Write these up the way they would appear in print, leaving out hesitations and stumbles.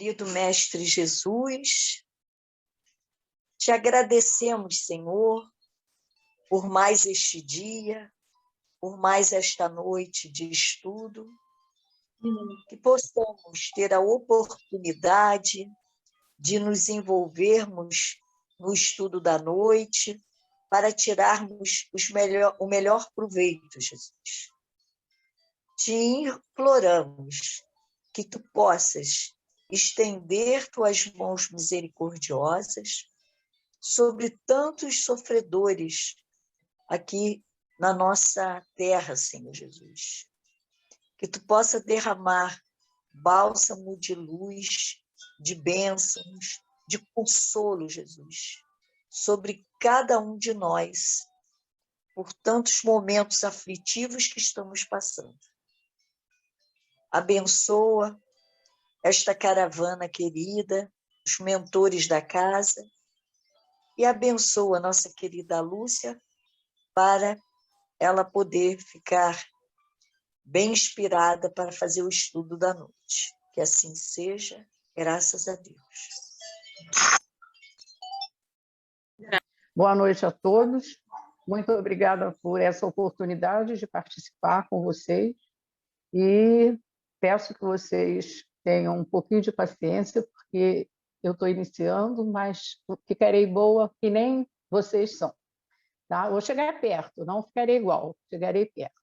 Querido Mestre Jesus, te agradecemos, Senhor, por mais este dia, por mais esta noite de estudo, que possamos ter a oportunidade de nos envolvermos no estudo da noite para tirarmos o melhor proveito, Jesus. Te imploramos que tu possas estender tuas mãos misericordiosas sobre tantos sofredores aqui na nossa terra, Senhor Jesus. Que tu possa derramar bálsamo de luz, de bênçãos, de consolo, Jesus, sobre cada um de nós, por tantos momentos aflitivos que estamos passando. Abençoa esta caravana querida, os mentores da casa, e abençoa a nossa querida Lúcia para ela poder ficar bem inspirada para fazer o estudo da noite. Que assim seja, graças a Deus. Boa noite a todos. Muito obrigada por essa oportunidade de participar com vocês e peço que vocês tenham um pouquinho de paciência, porque eu estou iniciando, mas ficarei boa que nem vocês são. Tá? Vou chegar perto, não ficarei igual, chegarei perto.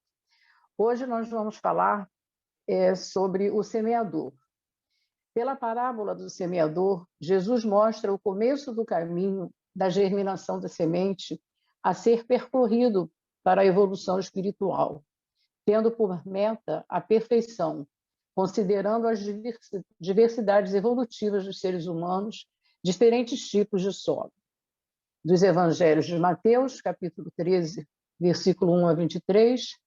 Hoje nós vamos falar sobre o semeador. Pela parábola do semeador, Jesus mostra o começo do caminho da germinação da semente a ser percorrido para a evolução espiritual, tendo por meta a perfeição, considerando as diversidades evolutivas dos seres humanos, diferentes tipos de solo. Dos evangelhos de Mateus, capítulo 13, versículo 1 a 23,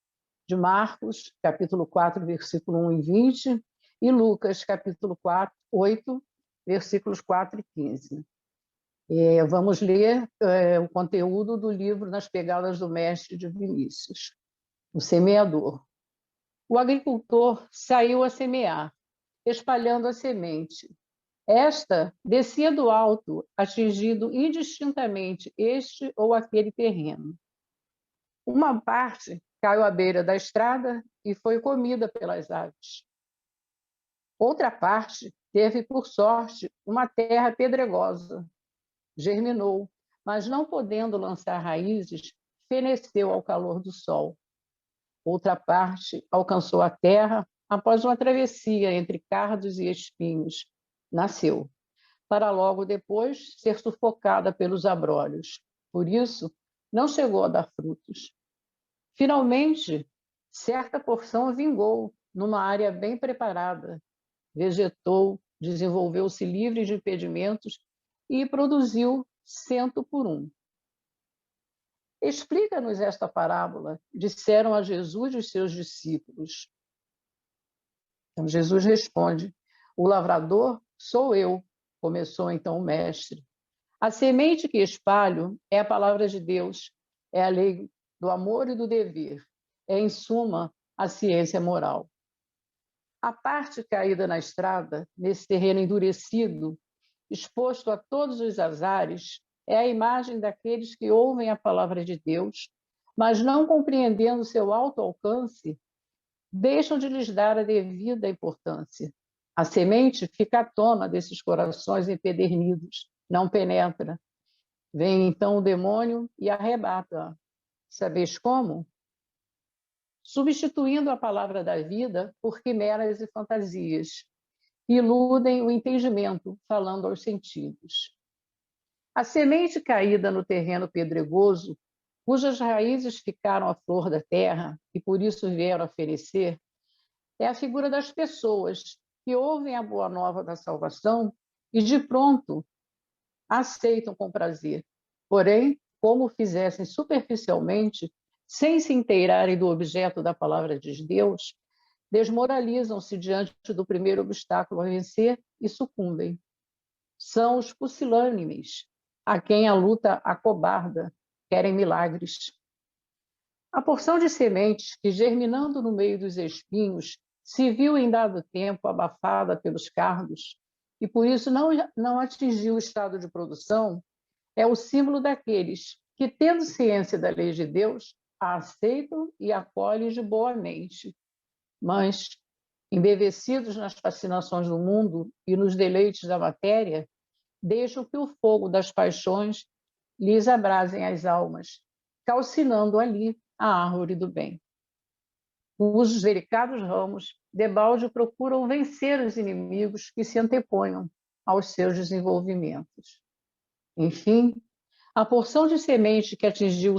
de Marcos, capítulo 4, versículo 1 e 20, e Lucas, capítulo 4, 8, versículos 4 e 15. Vamos ler o conteúdo do livro Nas Pegadas do Mestre de Vinícius, o semeador. O agricultor saiu a semear, espalhando a semente. Esta descia do alto, atingindo indistintamente este ou aquele terreno. Uma parte caiu à beira da estrada e foi comida pelas aves. Outra parte teve, por sorte, uma terra pedregosa. Germinou, mas não podendo lançar raízes, feneceu ao calor do sol. Outra parte alcançou a terra após uma travessia entre cardos e espinhos. Nasceu, para logo depois ser sufocada pelos abrolhos. Por isso, não chegou a dar frutos. Finalmente, certa porção vingou numa área bem preparada. Vegetou, desenvolveu-se livre de impedimentos e produziu 100 por 1. Explica-nos esta parábola, disseram a Jesus os seus discípulos. Então, Jesus responde: o lavrador sou eu, começou então o mestre. A semente que espalho é a palavra de Deus, é a lei do amor e do dever, é, em suma, a ciência moral. A parte caída na estrada, nesse terreno endurecido, exposto a todos os azares, é a imagem daqueles que ouvem a palavra de Deus, mas não compreendendo seu alto alcance, deixam de lhes dar a devida importância. A semente fica à tona desses corações empedernidos, não penetra. Vem então o demônio e arrebata. Sabeis como? Substituindo a palavra da vida por quimeras e fantasias, que iludem o entendimento, falando aos sentidos. A semente caída no terreno pedregoso, cujas raízes ficaram à flor da terra e por isso vieram a fenecer, é a figura das pessoas que ouvem a boa nova da salvação e, de pronto, aceitam com prazer. Porém, como fizessem superficialmente, sem se inteirarem do objeto da palavra de Deus, desmoralizam-se diante do primeiro obstáculo a vencer e sucumbem. São os pusilânimes, a quem a luta acobarda, querem milagres. A porção de sementes que, germinando no meio dos espinhos, se viu em dado tempo abafada pelos cardos, e por isso não atingiu o estado de produção, é o símbolo daqueles que, tendo ciência da lei de Deus, a aceitam e acolhem de boa mente, mas, embevecidos nas fascinações do mundo e nos deleites da matéria, deixam que o fogo das paixões lhes abrasem as almas, calcinando ali a árvore do bem. Cujos delicados ramos, debalde procuram vencer os inimigos que se anteponham aos seus desenvolvimentos. Enfim, a porção de semente que atingiu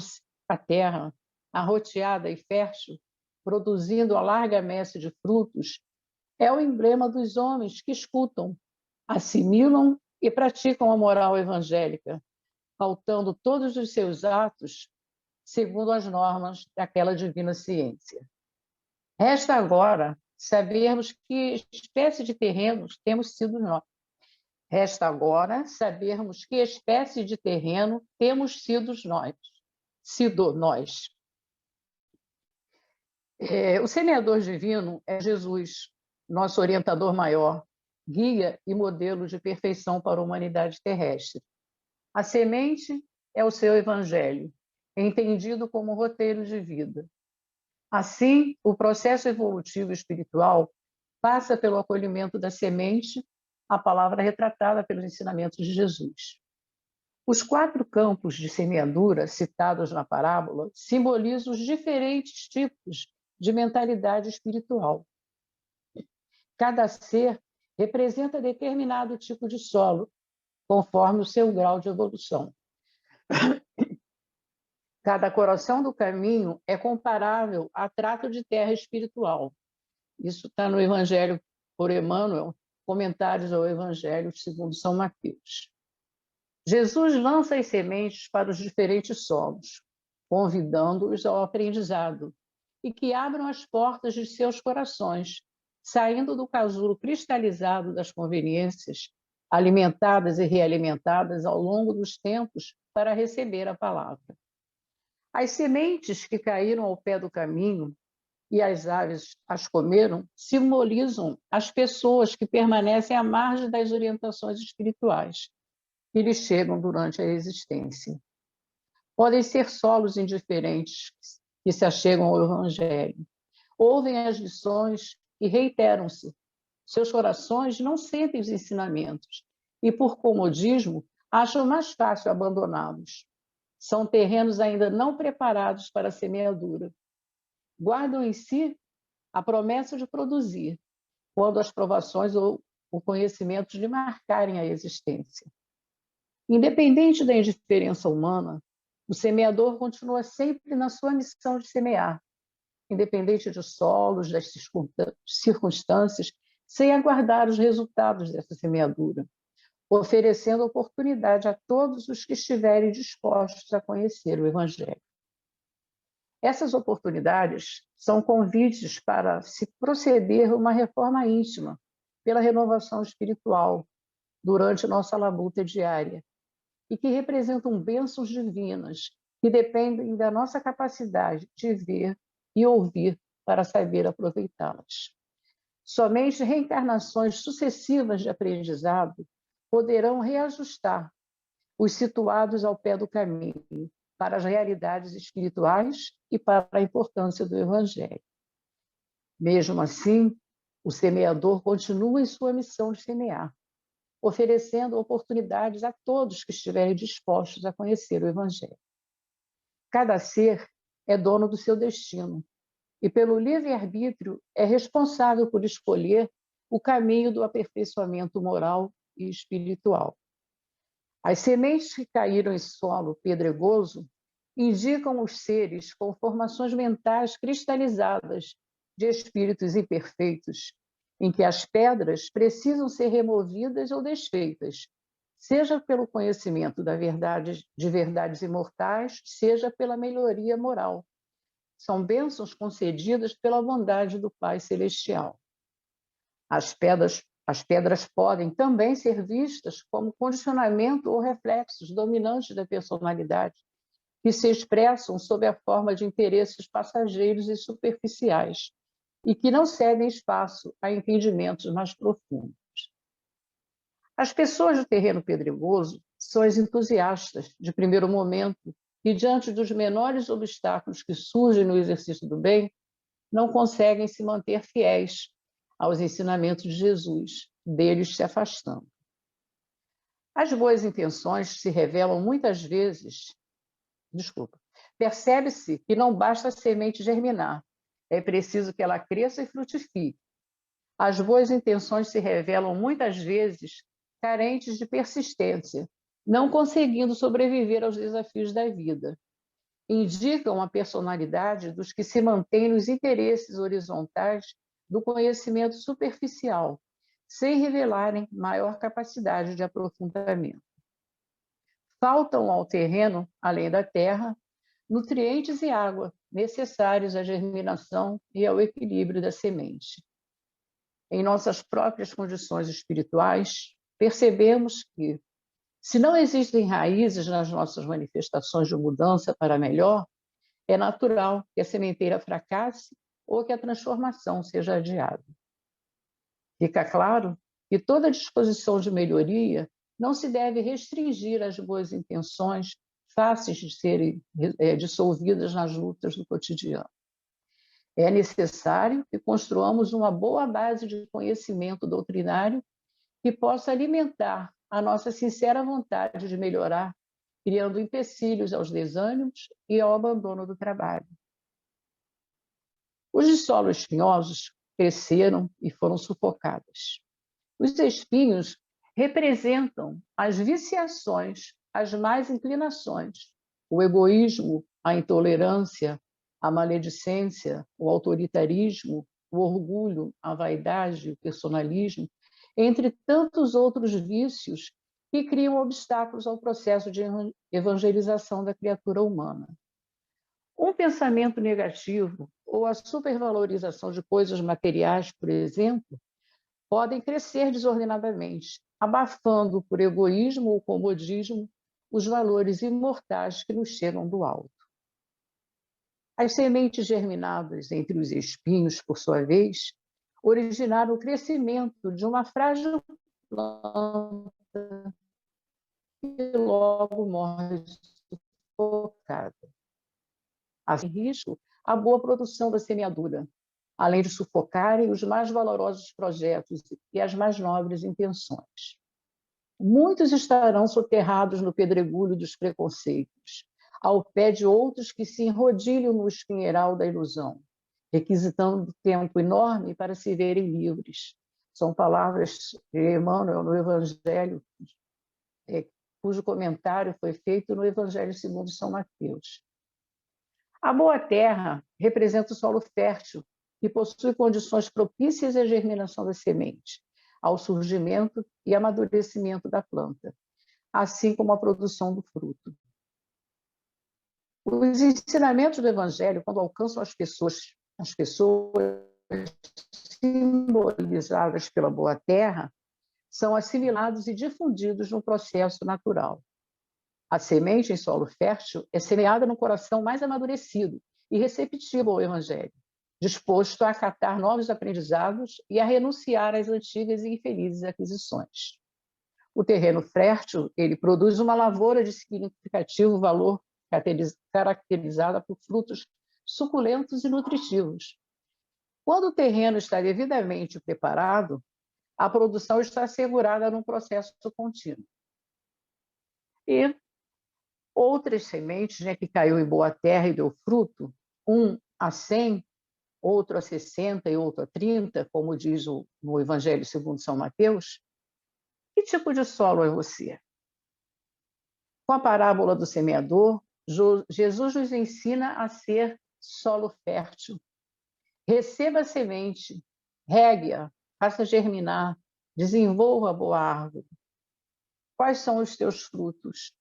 a terra, arroteada e fértil, produzindo a larga messe de frutos, é o emblema dos homens que escutam, assimilam e praticam a moral evangélica, pautando todos os seus atos segundo as normas daquela divina ciência. Resta agora sabermos que espécie de terrenos temos sido nós. Resta agora sabermos que espécie de terreno temos sido nós. O semeador divino é Jesus, nosso orientador maior, guia e modelo de perfeição para a humanidade terrestre. A semente é o seu evangelho, entendido como roteiro de vida. Assim, o processo evolutivo espiritual passa pelo acolhimento da semente, a palavra retratada pelos ensinamentos de Jesus. Os 4 campos de semeadura citados na parábola simbolizam os diferentes tipos de mentalidade espiritual. Cada ser representa determinado tipo de solo, conforme o seu grau de evolução. Cada coração do caminho é comparável a trato de terra espiritual. Isso está no Evangelho por Emmanuel, Comentários ao Evangelho segundo São Mateus. Jesus lança as sementes para os diferentes solos, convidando-os ao aprendizado, e que abram as portas de seus corações, saindo do casulo cristalizado das conveniências, alimentadas e realimentadas ao longo dos tempos para receber a palavra. As sementes que caíram ao pé do caminho e as aves as comeram simbolizam as pessoas que permanecem à margem das orientações espirituais que lhes chegam durante a existência. Podem ser solos indiferentes que se achegam ao Evangelho, ouvem as lições e reiteram-se. Seus corações não sentem os ensinamentos e, por comodismo, acham mais fácil abandoná-los. São terrenos ainda não preparados para a semeadura. Guardam em si a promessa de produzir, quando as provações ou o conhecimento lhe marcarem a existência. Independente da indiferença humana, o semeador continua sempre na sua missão de semear, independente dos solos, das circunstâncias, sem aguardar os resultados dessa semeadura, oferecendo oportunidade a todos os que estiverem dispostos a conhecer o Evangelho. Essas oportunidades são convites para se proceder uma reforma íntima pela renovação espiritual durante nossa labuta diária e que representam bênçãos divinas que dependem da nossa capacidade de ver e ouvir para saber aproveitá-las. Somente reencarnações sucessivas de aprendizado poderão reajustar os situados ao pé do caminho para as realidades espirituais e para a importância do Evangelho. Mesmo assim, o semeador continua em sua missão de semear, oferecendo oportunidades a todos que estiverem dispostos a conhecer o Evangelho. Cada ser é dono do seu destino e, pelo livre-arbítrio, é responsável por escolher o caminho do aperfeiçoamento moral e espiritual. As sementes que caíram em solo pedregoso indicam os seres com formações mentais cristalizadas de espíritos imperfeitos, em que as pedras precisam ser removidas ou desfeitas, seja pelo conhecimento de verdades imortais, seja pela melhoria moral. São bênçãos concedidas pela bondade do Pai Celestial. As pedras podem também ser vistas como condicionamento ou reflexos dominantes da personalidade, que se expressam sob a forma de interesses passageiros e superficiais, e que não cedem espaço a entendimentos mais profundos. As pessoas do terreno pedregoso são as entusiastas de primeiro momento e, diante dos menores obstáculos que surgem no exercício do bem, não conseguem se manter fiéis aos ensinamentos de Jesus, deles se afastando. As boas intenções se revelam muitas vezes, percebe-se que não basta a semente germinar, é preciso que ela cresça e frutifique. As boas intenções se revelam muitas vezes carentes de persistência, não conseguindo sobreviver aos desafios da vida. Indicam a personalidade dos que se mantêm nos interesses horizontais do conhecimento superficial, sem revelarem maior capacidade de aprofundamento. Faltam ao terreno, além da terra, nutrientes e água necessários à germinação e ao equilíbrio da semente. Em nossas próprias condições espirituais, percebemos que, se não existem raízes nas nossas manifestações de mudança para melhor, é natural que a sementeira fracasse ou que a transformação seja adiada. Fica claro que toda disposição de melhoria não se deve restringir às boas intenções fáceis de serem dissolvidas nas lutas do cotidiano. É necessário que construamos uma boa base de conhecimento doutrinário que possa alimentar a nossa sincera vontade de melhorar, criando empecilhos aos desânimos e ao abandono do trabalho. Os de solo espinhosos cresceram e foram sufocadas. Os espinhos representam as viciações, as más inclinações, o egoísmo, a intolerância, a maledicência, o autoritarismo, o orgulho, a vaidade, o personalismo, entre tantos outros vícios que criam obstáculos ao processo de evangelização da criatura humana. Um pensamento negativo ou a supervalorização de coisas materiais, por exemplo, podem crescer desordenadamente, abafando por egoísmo ou comodismo os valores imortais que nos chegam do alto. As sementes germinadas entre os espinhos, por sua vez, originaram o crescimento de uma frágil planta que logo morre sufocada. Assim, risco a boa produção da semeadura, além de sufocarem os mais valorosos projetos e as mais nobres intenções. Muitos estarão soterrados no pedregulho dos preconceitos, ao pé de outros que se enrodilham no espinheiral da ilusão, requisitando tempo enorme para se verem livres. São palavras de Emmanuel no Evangelho, cujo comentário foi feito no Evangelho segundo São Mateus. A boa terra representa o solo fértil, que possui condições propícias à germinação da semente, ao surgimento e amadurecimento da planta, assim como a produção do fruto. Os ensinamentos do Evangelho, quando alcançam as pessoas simbolizadas pela boa terra, são assimilados e difundidos no processo natural. A semente em solo fértil é semeada no coração mais amadurecido e receptivo ao Evangelho, disposto a acatar novos aprendizados e a renunciar às antigas e infelizes aquisições. O terreno fértil, ele produz uma lavoura de significativo valor, caracterizada por frutos suculentos e nutritivos. Quando o terreno está devidamente preparado, a produção está assegurada num processo contínuo. E outras sementes, que caiu em boa terra e deu fruto, um a 100, outro a 60 e outro a 30, como diz no Evangelho segundo São Mateus. Que tipo de solo é você? Com a parábola do semeador, Jesus nos ensina a ser solo fértil. Receba a semente, regue-a, faça germinar, desenvolva a boa árvore. Quais são os teus frutos?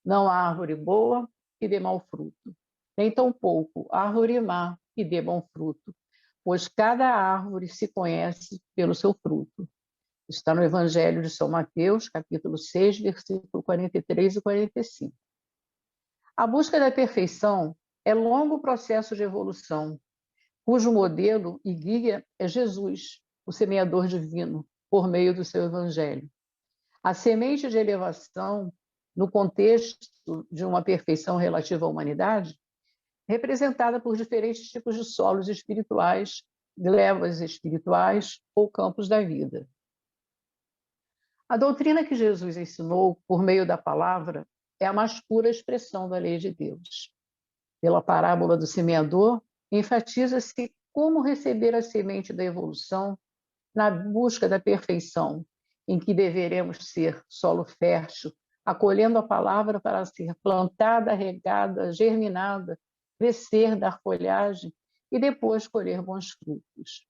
Não há árvore boa que dê mau fruto, nem tampouco árvore má que dê bom fruto, pois cada árvore se conhece pelo seu fruto. Está no Evangelho de São Mateus, capítulo 6, versículo 43 e 45. A busca da perfeição é longo processo de evolução, cujo modelo e guia é Jesus, o semeador divino, por meio do seu Evangelho. A semente de elevação, no contexto de uma perfeição relativa à humanidade, representada por diferentes tipos de solos espirituais, glebas espirituais ou campos da vida. A doutrina que Jesus ensinou por meio da palavra é a mais pura expressão da lei de Deus. Pela parábola do semeador, enfatiza-se como receber a semente da evolução na busca da perfeição, em que deveremos ser solo fértil, acolhendo a palavra para ser plantada, regada, germinada, crescer, dar folhagem e depois colher bons frutos.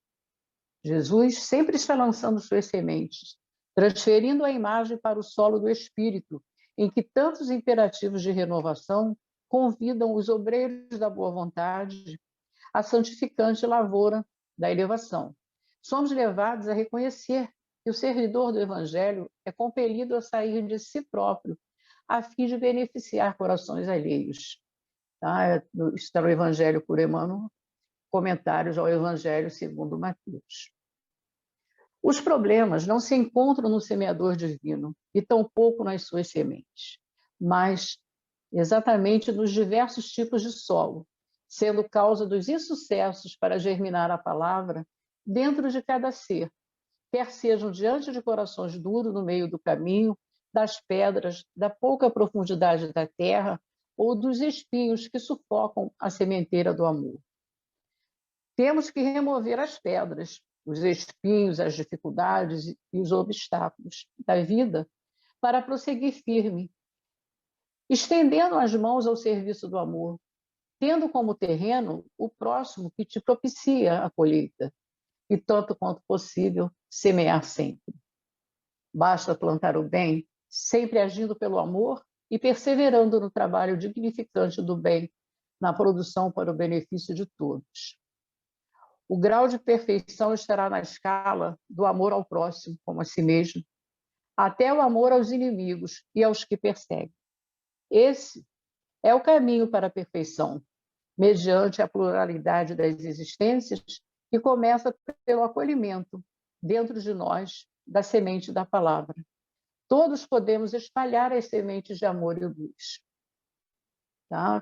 Jesus sempre está lançando suas sementes, transferindo a imagem para o solo do espírito, em que tantos imperativos de renovação convidam os obreiros da boa vontade à santificante lavoura da elevação. Somos levados a reconhecer que o servidor do Evangelho é compelido a sair de si próprio, a fim de beneficiar corações alheios. Tá? Está no Evangelho por Emmanuel, comentários ao Evangelho segundo Mateus. Os problemas não se encontram no semeador divino, e tampouco nas suas sementes, mas exatamente nos diversos tipos de solo, sendo causa dos insucessos para germinar a palavra dentro de cada ser, quer sejam diante de corações duros no meio do caminho, das pedras, da pouca profundidade da terra ou dos espinhos que sufocam a sementeira do amor. Temos que remover as pedras, os espinhos, as dificuldades e os obstáculos da vida para prosseguir firme, estendendo as mãos ao serviço do amor, tendo como terreno o próximo que te propicia a colheita, e tanto quanto possível, semear sempre. Basta plantar o bem, sempre agindo pelo amor e perseverando no trabalho dignificante do bem, na produção para o benefício de todos. O grau de perfeição estará na escala do amor ao próximo, como a si mesmo, até o amor aos inimigos e aos que perseguem. Esse é o caminho para a perfeição, mediante a pluralidade das existências, que começa pelo acolhimento, dentro de nós, da semente da palavra. Todos podemos espalhar as sementes de amor e luz. Tá?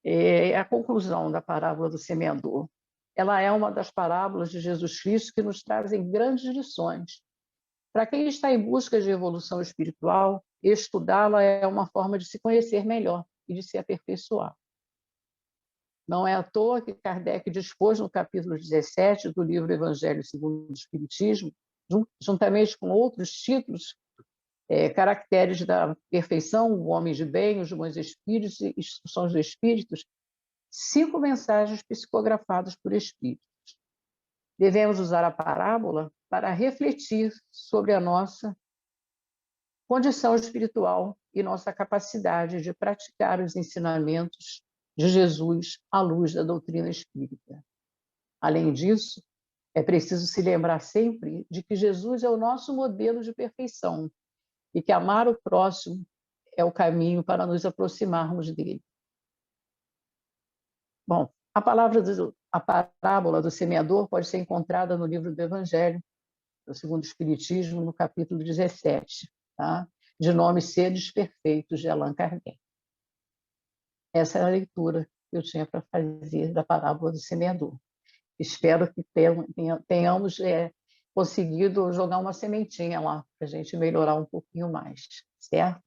É a conclusão da parábola do semeador. Ela é uma das parábolas de Jesus Cristo que nos trazem grandes lições. Para quem está em busca de evolução espiritual, estudá-la é uma forma de se conhecer melhor e de se aperfeiçoar. Não é à toa que Kardec dispôs no capítulo 17 do livro Evangelho segundo o Espiritismo, juntamente com outros títulos, caracteres da perfeição, o homem de bem, os bons espíritos e instruções dos espíritos, 5 mensagens psicografadas por espíritos. Devemos usar a parábola para refletir sobre a nossa condição espiritual e nossa capacidade de praticar os ensinamentos de Jesus à luz da doutrina espírita. Além disso, é preciso se lembrar sempre de que Jesus é o nosso modelo de perfeição e que amar o próximo é o caminho para nos aproximarmos dele. Bom, a parábola do semeador pode ser encontrada no livro do Evangelho, segundo o Espiritismo, no capítulo 17, tá? De nome Seres Perfeitos, de Allan Kardec. Essa é a leitura que eu tinha para fazer da parábola do semeador. Espero que tenhamos conseguido jogar uma sementinha lá, para a gente melhorar um pouquinho mais, certo?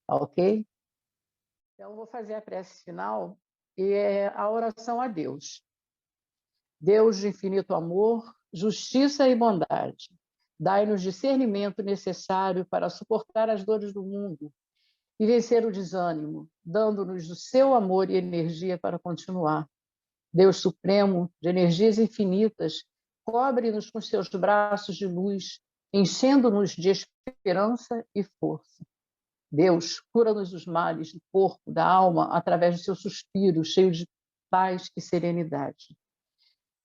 Tá ok? Então, eu vou fazer a prece final e a oração a Deus. Deus de infinito amor, justiça e bondade, dai-nos discernimento necessário para suportar as dores do mundo e vencer o desânimo, dando-nos o seu amor e energia para continuar. Deus Supremo, de energias infinitas, cobre-nos com seus braços de luz, enchendo-nos de esperança e força. Deus, cura-nos os males do corpo, da alma, através do seu suspiro, cheio de paz e serenidade.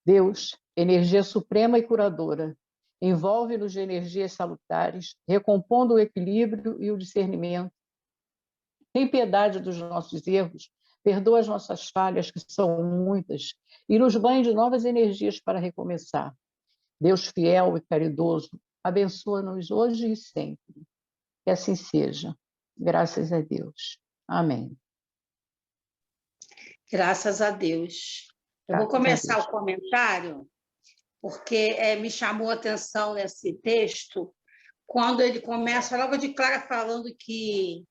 Deus, energia suprema e curadora, envolve-nos de energias salutares, recompondo o equilíbrio e o discernimento. Tem piedade dos nossos erros, perdoa as nossas falhas, que são muitas, e nos banhe de novas energias para recomeçar. Deus fiel e caridoso, Abençoa-nos hoje e sempre. Que assim seja. Graças a Deus. Amém. Graças a Deus. Eu vou começar o comentário, porque me chamou a atenção nesse texto, quando ele começa logo de cara falando que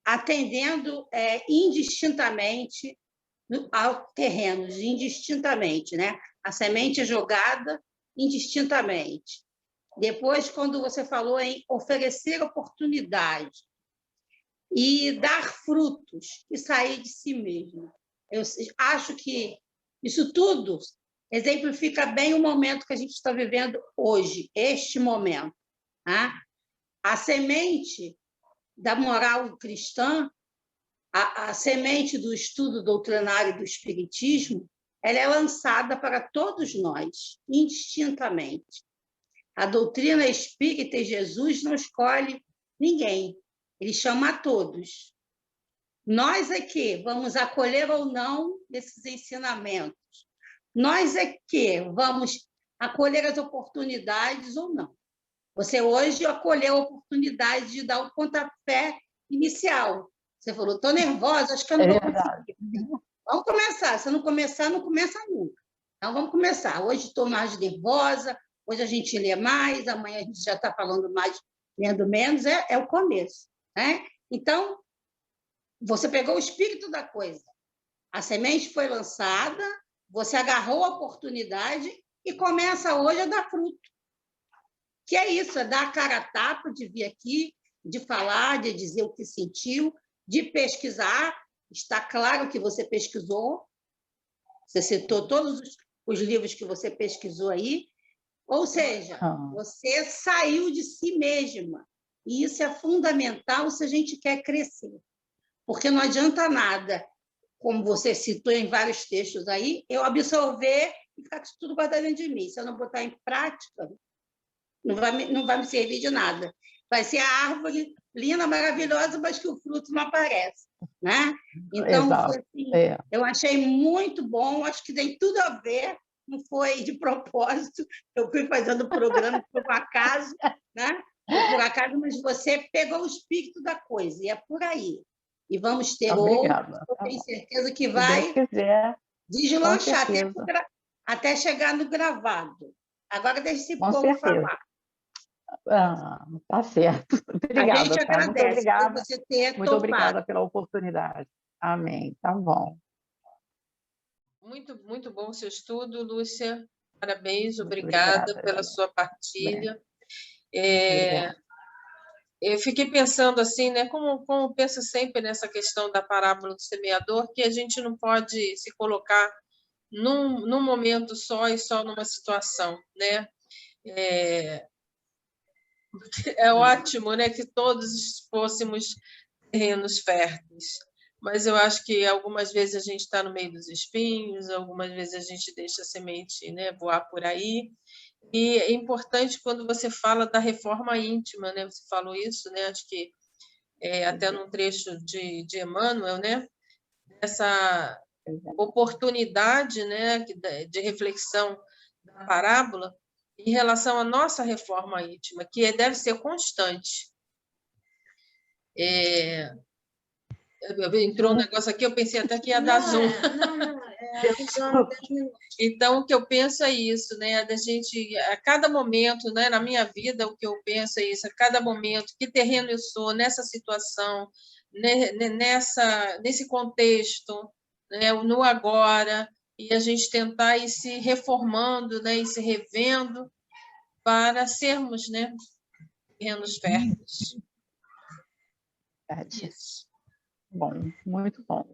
atendendo indistintamente ao terreno, indistintamente, né? A semente é jogada indistintamente. Depois, quando você falou em oferecer oportunidade e dar frutos e sair de si mesmo, eu acho que isso tudo exemplifica bem o momento que a gente está vivendo hoje, este momento. Tá? A semente da moral cristã, a semente do estudo doutrinário do Espiritismo, ela é lançada para todos nós, indistintamente. A doutrina espírita e Jesus não escolhe ninguém, ele chama a todos. Nós é que vamos acolher ou não esses ensinamentos. Nós é que vamos acolher as oportunidades ou não. Você hoje acolheu a oportunidade de dar o pontapé inicial. Você falou, estou nervosa, acho que eu não vou conseguir. Vamos começar. Se não começar, não começa nunca. Então, vamos começar. Hoje estou mais nervosa, hoje a gente lê mais, amanhã a gente já está falando mais, lendo menos. É o começo. Né? Então, você pegou o espírito da coisa. A semente foi lançada, você agarrou a oportunidade e começa hoje a dar fruto. Que é isso, é dar a cara a tapa de vir aqui, de falar, de dizer o que sentiu, de pesquisar. Está claro que você pesquisou, você citou todos os livros que você pesquisou aí, ou seja, você saiu de si mesma. E isso é fundamental se a gente quer crescer. Porque não adianta nada, como você citou em vários textos aí, eu absorver e ficar com tudo guardado dentro de mim. Se eu não botar em prática, não vai me servir de nada. Vai ser a árvore linda, maravilhosa, mas que o fruto não aparece. Né? Então, assim, eu achei muito bom, acho que tem tudo a ver, não foi de propósito, eu fui fazendo o programa por acaso, né? Por acaso, mas você pegou o espírito da coisa, e é por aí. E vamos ter outros, eu tenho certeza que vai deslanchar até chegar no gravado. Agora deixa esse povo falar. Tá certo. Obrigada. A gente agradece muito obrigada. por você ter muito obrigada pela oportunidade. Amém. Tá bom. Muito, muito bom o seu estudo, Lúcia. Parabéns, obrigada pela sua partilha. Eu fiquei pensando assim, né? Como penso sempre nessa questão da parábola do semeador, que a gente não pode se colocar num momento só e só numa situação, né? É ótimo, né, que todos fôssemos terrenos férteis, mas eu acho que algumas vezes a gente está no meio dos espinhos, algumas vezes a gente deixa a semente, né, voar por aí. E é importante quando você fala da reforma íntima, né? Você falou isso, né? Acho que até num trecho de Emmanuel, né? Essa oportunidade, né, de reflexão da parábola em relação à nossa reforma íntima, que deve ser constante. Entrou um negócio aqui, eu pensei até que ia dar zoom. Então, o que eu penso é isso, né? Da gente, a cada momento, né? Na minha vida, o que eu penso é isso, a cada momento, que terreno eu sou, nessa situação, nesse contexto, né? No agora, e a gente tentar ir se reformando, né? E se revendo para sermos, né? Terrenos férteis. Isso. Bom, muito bom.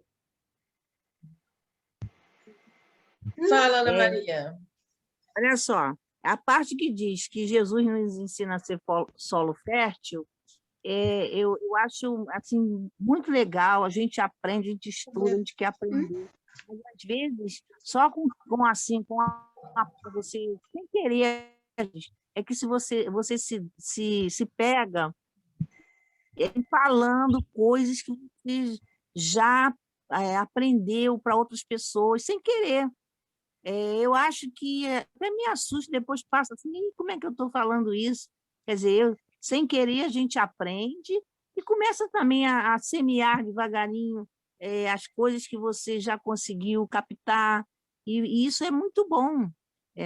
Fala, Ana Maria. Olha só, a parte que diz que Jesus nos ensina a ser solo fértil, eu acho assim, muito legal, a gente aprende, a gente estuda, a gente quer aprender. Mas, às vezes, só você, sem querer, é que se você se pega falando coisas que você já aprendeu para outras pessoas, sem querer. Eu acho que até me assusta, depois passa assim, "Ih, como é que eu estou falando isso?" Quer dizer, sem querer a gente aprende e começa também a semear devagarinho as coisas que você já conseguiu captar, e isso é muito bom,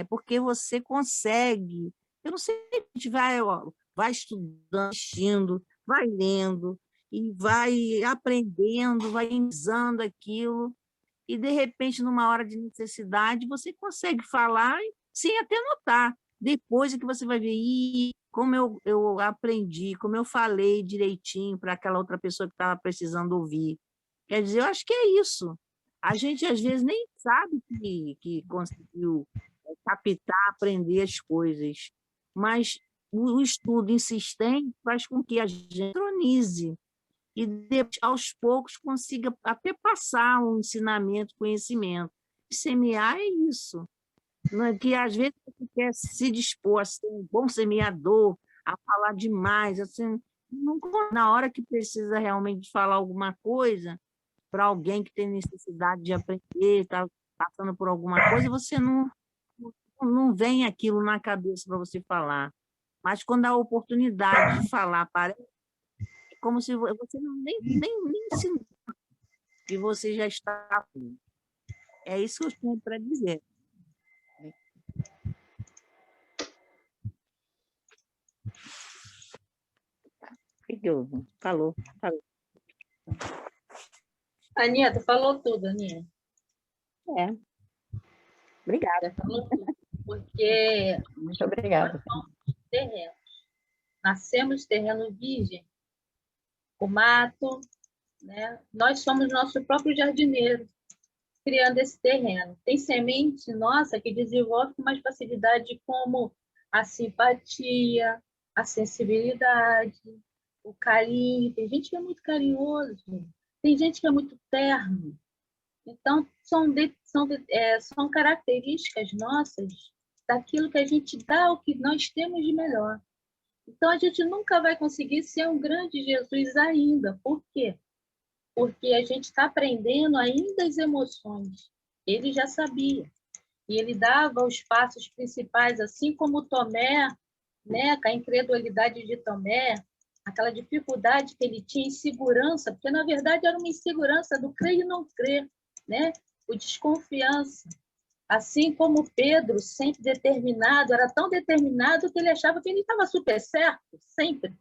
porque você consegue. Eu não sei, a gente vai, ó, vai estudando, assistindo, vai lendo, e vai aprendendo, vai usando aquilo, e, de repente, numa hora de necessidade, você consegue falar sem até notar. Depois é que você vai ver, "Ih, como eu aprendi, como eu falei direitinho para aquela outra pessoa que estava precisando ouvir." Quer dizer, eu acho que é isso. A gente, às vezes, nem sabe que conseguiu captar, aprender as coisas, mas o estudo insistente faz com que a gente entronize e, aos poucos, consiga até passar um ensinamento, conhecimento. Semear é isso, não é? Que às vezes você quer se dispor a ser um bom semeador, a falar demais, assim, na hora que precisa realmente falar alguma coisa para alguém que tem necessidade de aprender, está passando por alguma coisa, você não vem aquilo na cabeça para você falar. Mas quando a oportunidade de falar aparece, é como se você nem ensinou, e você já está. É isso que eu tenho para dizer. Falou. Aninha, tu falou tudo, Aninha. Obrigada. Falou tudo. Porque Muito obrigada. terreno. Nascemos terreno virgem, o mato, né? Nós somos nosso próprio jardineiro, criando esse terreno. Tem semente nossa que desenvolve com mais facilidade, como a simpatia, a sensibilidade, o carinho. Tem gente que é muito carinhoso, tem gente que é muito terno. Então, são características nossas daquilo que a gente dá, o que nós temos de melhor. Então, a gente nunca vai conseguir ser um grande Jesus ainda. Por quê? Porque a gente está aprendendo ainda as emoções. Ele já sabia. E ele dava os passos principais, assim como Tomé, né, com a incredulidade de Tomé, aquela dificuldade que ele tinha, insegurança, porque, na verdade, era uma insegurança do crer e não crer, né? O desconfiança. Assim como Pedro, sempre determinado, era tão determinado que ele achava que ele estava super certo, sempre,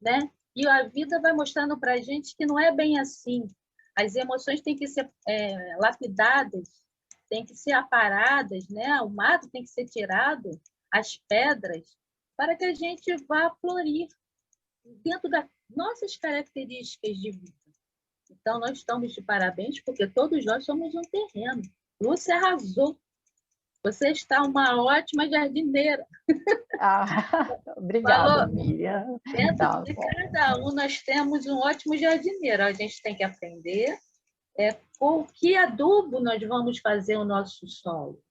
né? E a vida vai mostrando para a gente que não é bem assim. As emoções têm que ser lapidadas, têm que ser aparadas, né? O mato tem que ser tirado, as pedras, para que a gente vá florir dentro das nossas características de vida. Então, nós estamos de parabéns, porque todos nós somos um terreno. Lúcia arrasou. Você está uma ótima jardineira. Obrigada, Miriam. Dentro de cada um, nós temos um ótimo jardineiro. A gente tem que aprender com que adubo nós vamos fazer o nosso solo.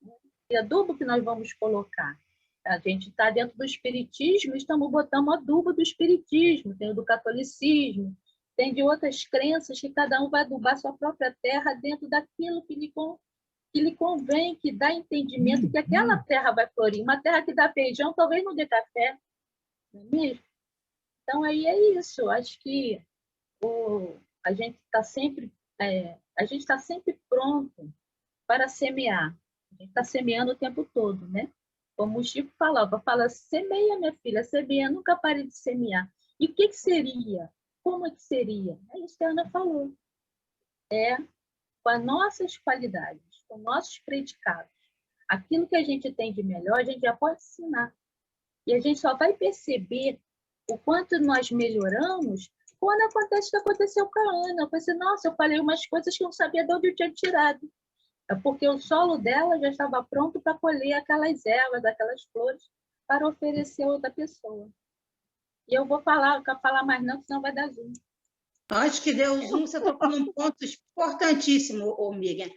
Que adubo que nós vamos colocar. A gente está dentro do espiritismo, estamos botando o adubo do espiritismo, tem o do catolicismo, tem de outras crenças que cada um vai adubar sua própria terra dentro daquilo que lhe convém, que dá entendimento que aquela terra vai florir. Uma terra que dá feijão talvez não dê café, não é mesmo? Então, aí é isso. Acho que a gente está sempre pronto para semear. A gente está semeando o tempo todo, né? Como o Chico fala, semeia, minha filha, semeia, nunca pare de semear. E o que seria? Como é que seria? É isso que a Ana falou. Com as nossas qualidades, com nossos predicados. Aquilo que a gente tem de melhor, a gente já pode ensinar. E a gente só vai perceber o quanto nós melhoramos quando acontece o que aconteceu com a Ana. Eu pensei, nossa, eu falei umas coisas que eu não sabia de onde eu tinha tirado. É porque o solo dela já estava pronto para colher aquelas ervas, aquelas flores, para oferecer a outra pessoa. E eu vou falar mais não, senão vai dar zoom. Antes que dê o zoom, você tocou num ponto importantíssimo, Miriam.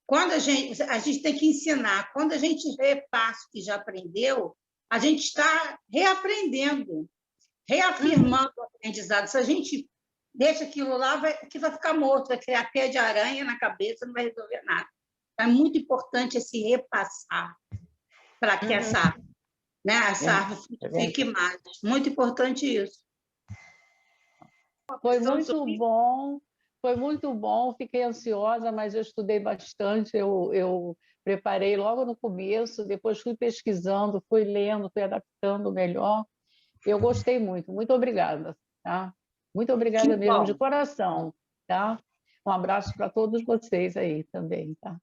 Quando a gente tem que ensinar, quando a gente repassa o que já aprendeu, a gente está reaprendendo, reafirmando o aprendizado. Se a gente deixa aquilo lá, que vai ficar morto, vai criar pé de aranha na cabeça, não vai resolver nada. é muito importante esse repassar para que essa árvore fique mais. Muito importante isso. Foi muito bom. Fiquei ansiosa, mas eu estudei bastante. Eu preparei logo no começo, depois fui pesquisando, fui lendo, fui adaptando melhor. Eu gostei muito. Muito obrigada, tá? Muito obrigada mesmo, de coração, tá? Um abraço para todos vocês aí também, tá?